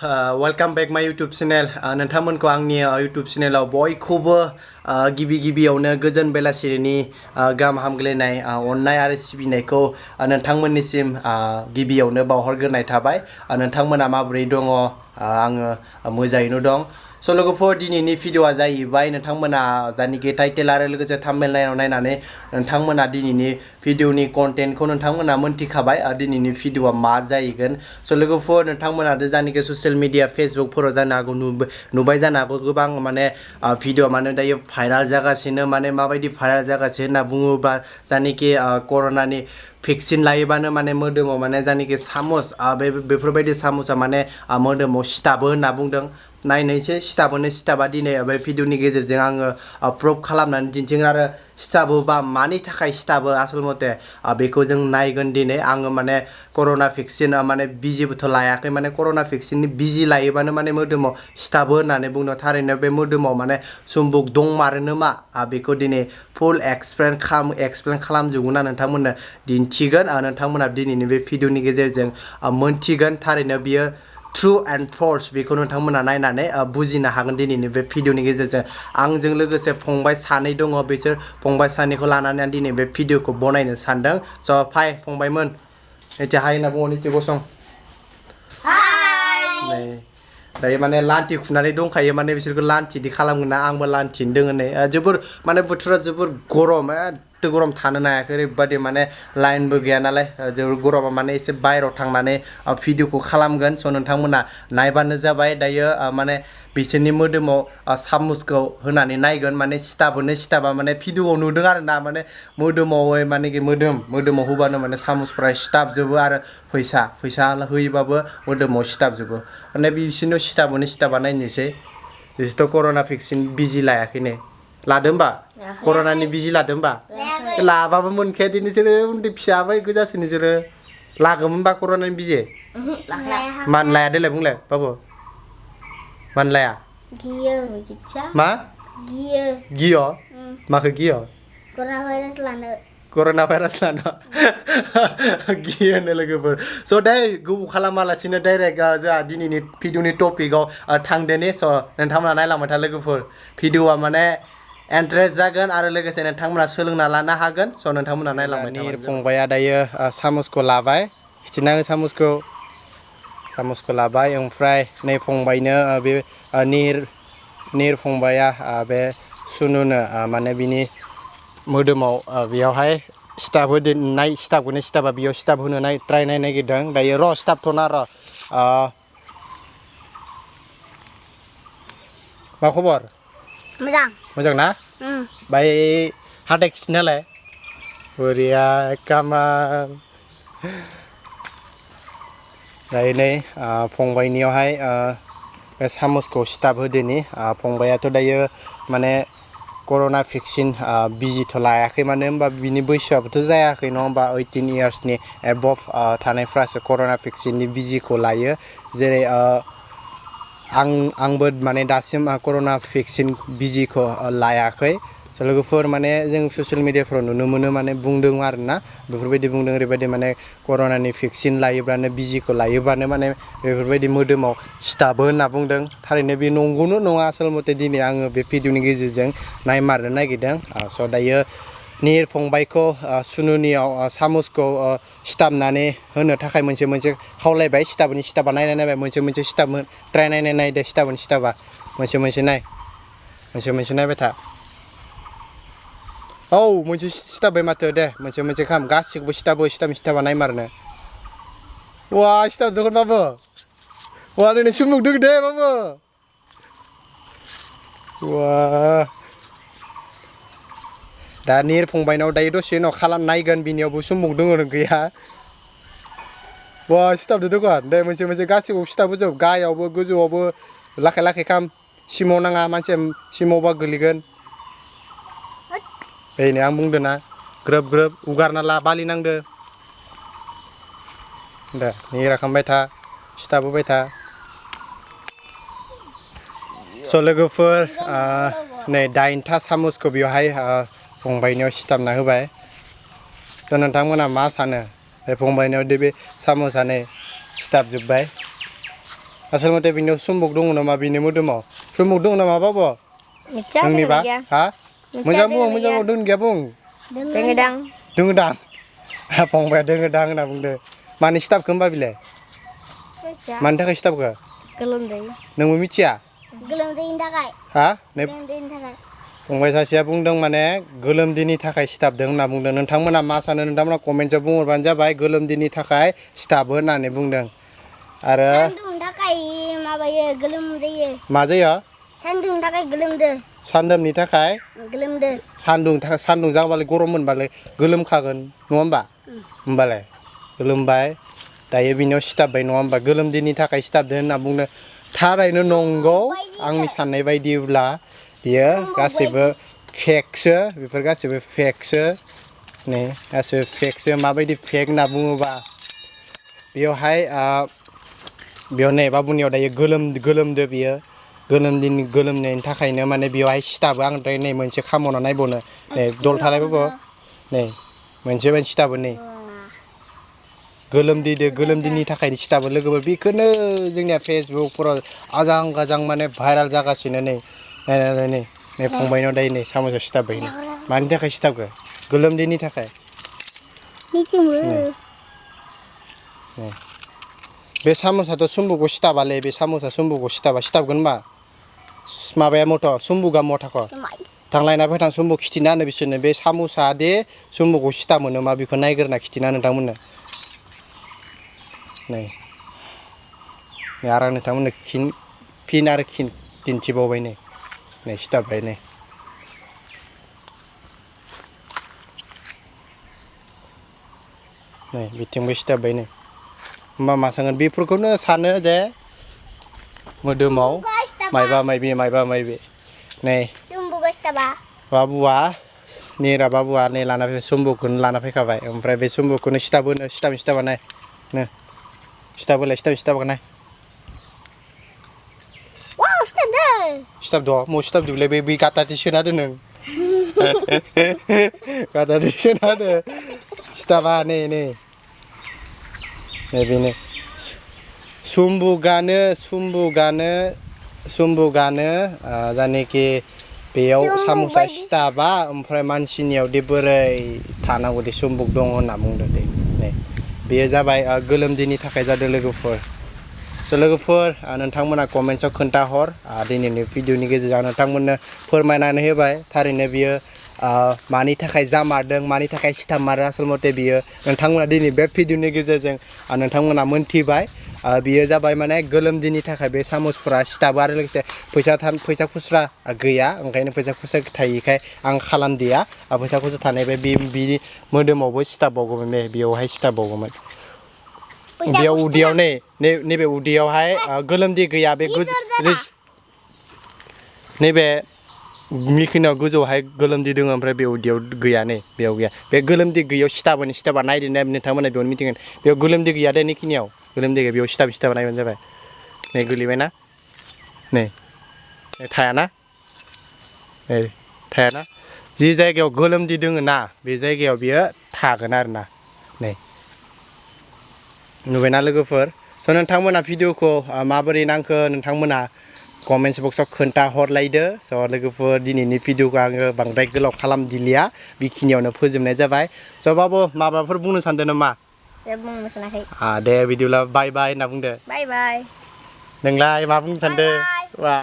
welcome back my YouTube channel. नोंथांमोनखौ आंनि YouTube channelआव बयखौबो गिबियावनो गोजोन बेलासिनि गाहाम हामग्लायनाय अननाय आरो सिबिनायखौ नोंथांमोननिसिम गिबियावनो बावहरग्रोनाय थाबाय। नोंथांमोना माबोरै दङ? आङो मोजाङैनो दं। स' लोगोफोर दिनैनि भिडिअ'आ जाहैबाय नोंथांमोना जायनिखि टाइटेल आरो लोगोसे थाम्बनेल नायनानै नोंथांमोना दिनैनि भिडिअ'नि कन्टेन्टखौ नोंथांमोना मोनथिखाबाय दिनैनि भिडिअ'आ मा जाहैगोन। स' लोगोफोर नोंथांमोना जायनिखि ससियेल मिडिया फेसबुकफोराव जानो हागौ नुबाय जानो हागौ गोबां माने भिडिअ माने दायो भाइराल जागासिनो माने माबायदि भाइराल जागासिनो होनना बुङोबा जायनिखि कर'नानि भेक्सिन लायोबानो माने मोदोमाव माने जायनिखि सामुस बेफोरबायदि सामुसा माने मोदोमाव सिथाबो होनना बुंदों। नायनोसै सिथाबा दिनै बे भिडिअनि गेजेरजों आङो प्रुफ खालामनानै दिन्थिगोन आरो सिथाबोबा मानि थाखाय सिथाबो आसल मथे बेखौ जों नायगोन दिनै। आङो माने कर'ना भेक्सिन माने बिजिबोथ' लायाखै माने कर'ना भेक्सिननि बिजि लायोबानो माने मोदोमाव सिथाबो होननानै बुंदों। थारैनो बे मोदोमाव माने सम्बुक दंमारो नामा बेखौ दिनै फुल एक्सप्लेन खालामजोबगोन आं नोंथांमोननो दिन्थिगोन। नोंथांमोना दिनैनि बे भिडिअनि गेजेरजों मोनथिगोन थारैनो बियो ट्रु एन्ड फल्स बेखौ नोंथांमोना नायनानै बुजिनो हागोन दिनैनि बे भिडिअनि गेजेरजों। आंजों लोगोसे फंबाय सानै दङ, बिसोर फंबाय सानैखौ लानानै आं दिनै बे भिडिअखौ बनायनो सानदों। स' फाय फंबायमोन एसे हाय होनना बुङो निथि गसं। दायो माने लान्थि खुनानै दंखायो माने बिसोरखौ लान्थिदि खालामगोन ना आंबो लान्थिनो दोङो नै जोबोर माने बोथोरा जोबोर गरम गरम थानो हायाखै ओरैबादि माने लाइनबो गैया नालाय जोबोर गरमा माने एसे बायहेरायाव थांनानै भिडिअखौ खालामगोन। स' नोंथांमोना नायबानो जाबाय दायो माने बिसोरनि मोदोमाव सामुसखौ होनानै नायगोन माने सिथाबा माने भिडिअआव नुदों आरो ना माने मोदोमाव माने मोदोमाव होबानो माने सामुसफ्रा सिथाबजोबो आरो फैसा होयोबाबो मोदोमाव सिथाबजोबो माने बिसोरनो सिथाबा नायनोसै। बिसोरथ' कर'ना भेक्सिन बिजि लायाखैनो लादों होमबा कर'नानि बिजि लादों होमबा लाबाबो मोनखाया दि नोंसोरो उन्दै फिसाबाय गोजासो नोंसोरो लागोमोन होमबा कर'नानि बिजि मानो लाया देलाय बुंलाय बाबु मानो लाया मा गिय माखौ गिय कर'ना भाइरास लानो गियोनो लोगोफोर। स' गोबाव खालामालासिनो डाइरेक्ट जोंहा दिनैनि भिडिअनि टपिकआव थांदोनि। स' नोंथांमोना नायलांबाय था लोगोफोर भिडिअआ माने इन्टारेस्ट जागोन आरो लोगोसे नोंथांमोना सोलोंना लानो हागोन। स' नोंथांमोना नायलांबाय था। फंबाया दायो सामुसखौ लाबाय खिथिनाङो सामुसखौ लाबाय ओमफ्राय नै फंबायनो बे निर फंबाया बे सुनुनो माने बिनि मोदोमाव बेयावहाय सिथाबा बेयाव सिथाब होनो ट्राइ नायनो नागिरदों दायो। र' सिथाबथ'ना र' मा खबर मोजां ना बाय हाथाय खिथिनालाय बोरिया कामाल दायो नै फंबायनियावहाय बे सामुसखौ सिथाब होदोनि। फंबायाथ' दायो माने कर'ना भेक्सिन बिजिथ' लायाखै मानो होनबा बिनि बैसोआबोथ' जायाखै नङा होमबा 18 इयार्सनि एबभ थानायफ्रासो कर'ना भेक्सिननि बिजिखौ लायो। जेरै आंबो माने दासिम कर'ना भेक्सिन बिजिखौ लायाखै। स' लोगोफोर माने जों ससियेल मिडियाफ्राव नुनो मोनो माने बुंदों आरोना बेफोरबायदि बुंदों ओरैबायदि माने कर'नानि भेक्सिन लायोब्लानो बिजिखौ लायोबानो माने बेफोरबायदि मोदोमाव सिथाबो होनना बुंदों। थारैनो बे नंगौनो नङा आसल मथे दिनै आङो बे भिडिअनि गेजेरजों नायमारनो नागिरदों। स' दायो निर फंबायखौ सुनुनियाव सामुसखौ सिथाबनानै होनो थाखाय मोनसे खावलायबाय सिथाबा नायबाय मोनसे सिथाबनो ट्राइ नायदो सिथाबा मोनसे नायबाय था। औ मोनसे सिथाबबाय माथो दे मोनसे खाम गासिखौबो सिथाबा नायमारनो वा सिथाबदों बाबु वा दिनै सुमुकदों दे बाबु वा दा निर फंबायनाव दायो दसे उनाव नायगोन बिनियावबो सुमुक दङ गैया। वा सिथाबदो दखान दे मोनसे गासिखौबो सिथाबोजोब गाहायावबो गोजौआवबो लाखै खाम सिमाव नाङा मानसिया सिमावबा गोलैगोन। नै आं बुंदों ना ग्रोब उगारना ला बालि नांदो दे निरा खालामबाय था सिथाबोबाय था। स' लोगोफोर नै 8था सामुसखौ बेवहाय फंबायनियाव सिथाबना होबाय। स' नोंथांमोना मा सानो बे फंबायनियाव बे सामुसा नै सिथाबजोब्बाय आसलमते बिनियाव सुम्बुक दङ नामा बिनि मोदोमाव सुम्बुक दङ नामा बाबु नोंनिबा हा मोजां बुं दोन गैया बुं दोङो दां फंबाया दोङो दां होनना बुंदो मानि स्टाफखौ होमबा बिलाय मानि थाखाय स्टाफखौ गोलोमदै नोंबो मिथिया गोलोमदैनि थाखाय हा गोलोमदैनि थाखाय फंबाय सासेया बुंदों माने गोलोमदैनि थाखाय सिथाबदों होनना बुंदों नोंथांमोना मा सानो नोंथांमोना कमेन्टआव बुंहरबानो जाबाय गोलोमदैनि थाखाय सिथाबो होननानै बुंदों आरो सान्दुंनि थाखाय माबायो गोलोमदै मा जायो सान्दुंनि थाखाय गोलोमदो सान्दुंनि थाखाय गोलोमदो सान्दुं जाबालाय गरम मोनबालाय गोलोमखागोन नङा होमबा होमबालाय गोलोमबाय दायो बिनियाव सिथाबबाय नङा होमबा गोलोमदैनि थाखाय सिथाबदों होनना बुंदों थारैनो नंगौ आंनि साननाय बायदिब्ला बियो गासिबो फेकसो बेफोर गासिबो फेकसो नै गासिबो फेकसो माबायदि फेक होनना बुङोबा बेयावहाय बेयाव नै बाबुनियाव दायो गोलोमदो बियो गोलोमनायनि थाखायनो माने बेवहाय सिथाबो आं दायो नै मोनसे खामना नायबावनो नै दल थालायबाबो नै मोनसे सिथाबो नै गोलोमदैनि थाखायनो सिथाबो लोगोफोर बेखौनो जोंनिया फेसबुकफोराव आजां गाजां माने भाइराल जागासिनो नै नै फंबायनाव दायो नै साम'सा सिथाबबाय मानि थाखाय सिथाबखो गोलोमदैनि थाखाय बे साम'साथ' सुम्बुकखौ सिथाबालै बे साम'सा सुम्बुकखौ सिथाबगोन होनबा माबाया मथ' सुम्बुका मथाख' थांलायना फैथां सुम्बुक खिथिना होनो बिसोरनो बे साम'सा दे सुम्बुकखौ सिथा मोनो मा बेखौ नायग्रोना खिथिना नोंथांमोननो नै आरो नोंथांमोननो फिन आरो दिन्थिबावबाय नै सिथाबबाय नै बिथिंबो सिथाबबाय नै होमबा मा सानगोन बेफोरखौनो सानो दे मोदोमाव मायबा मायबि नै बाबुआ नै लाना फैबाय सुम्बुकखौनो लाना फैखाबाय ओमफ्राय बे सुम्बुकखौनो सिथाबा नाय नो सिथाबगोन नाय सिथाबद' मौ सिथाबदोंलै बे गाथाथि सोना दोनो गाथाथि सोना दोनो सिथाबा नै बेनो सुम्बुकानो जानेखि बेयाव साम'सा सिथाबा ओमफ्राय मानसिनियावदि बोरै थानांगौदि सुम्बुक दङ होनना बुंदों दे नै बेयो जाबाय गोलोमदैनि थाखाय जादों लोगोफोर नोंथांमोना कमेन्ट्सआव खोन्थाहर दिनैनि भिडिअनि गेजेरजों नोंथांमोननो फोरमायनानै होबाय थारैनो बियो मानि थाखाय जामारदों मानि थाखाय सिथाबमारो आसल मथे बियो नोंथांमोना दिनै बे भिडिअनि गेजेरजों नोंथांमोना मोनथिबाय बियो जाबाय माने गोलोमदैनि थाखाय बे सामसफोरा सिथाबो आरो लोगोसे फैसा खुस्रा गैया ओंखायनो फैसा खुस्रा थायिखाय आं खालामदिया फैसा खुस्रा थानायबा बिनि मोदोमावबो सिथाबबावगौमोन बेयावहाय सिथाबबावगौमोन बेयाव उदैयाव नैबे उदैयावहाय गोलोमदै गैया बे नैबे मिखिनाव गोजौहाय गोलोमदै दङ ओमफ्राय बे उदैयाव गैया नै बेयाव गैया बे गोलोमदै गैयैयाव सिथाबा नायदो नोंथांमोना बेयावनो मिथिगोन बेयाव गोलोमदै गैया दे निखिनियाव गोलोमदै गैया बेयाव सिथाबा नायबानो जाबाय नै गोलैबायना नै थायाना जि जायगायाव गोलोमदै दोङो ना बे जायगायाव बियो थागोन आरोना नै नुबायना लोगोफोर नोंथांमोना भिडिअखौ माबोरै नांखो नोंथांमोना कमेन्ट्स बक्सआव खोन्थाहरलायदो लोगोफोर दिनैनि भिडिअखौ आङो बांद्राय गोलाव खालामदिलिया बेखिनियावनो फोजोबनाय जाबाय बाबु माबाफोर बुंनो सानदों नामा बुंनो सानाखै दे बिदिब्ला बाय होनना बुंदो बाय नोंलाय मा बुंनो सानदों